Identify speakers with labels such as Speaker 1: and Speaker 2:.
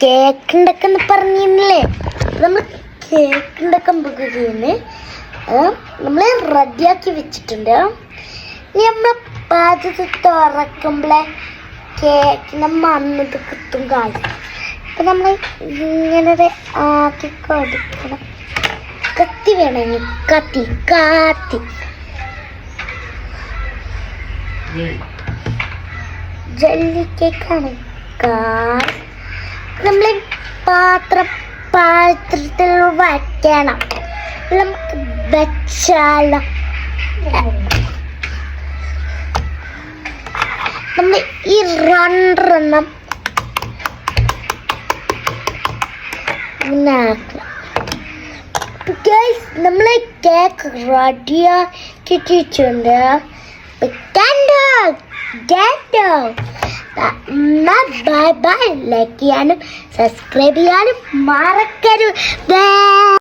Speaker 1: Cake ഉണ്ടാക്കുന്ന പറഞ്ഞില്ലേ, നമ്മൾ കേക്ക് ഉണ്ടാക്കാൻ പോകുകയാണ്. നമ്മൾ റെഡിയാക്കി വെച്ചിട്ടുണ്ട്. ഇനി നമ്മൾ പാചകത്തിൽ തുറക്കുമ്പോഴേ കേക്കിൻ്റെ മണ്ണത് കിട്ടും കാര്യം. അപ്പം നമ്മൾ ഇങ്ങനെ ആക്കി കൊടുക്കണം. കത്തി വേണമെങ്കിൽ കത്തി കാത്തി ജെല്ലി കേക്കാണ്. നമ്മൾ പാത്രത്തിൽ വയ്ക്കണം. നമുക്ക് വെച്ചാലോ, നമ്മൾ ഈ രണ്ടെണ്ണം നമ്മളെ കേക്ക് റെഡിയാക്കിയിട്ടുണ്ട്. Bye bye. ലൈക്ക് ചെയ്യാനും സബ്സ്ക്രൈബ് ചെയ്യാനും മറക്കരുത്.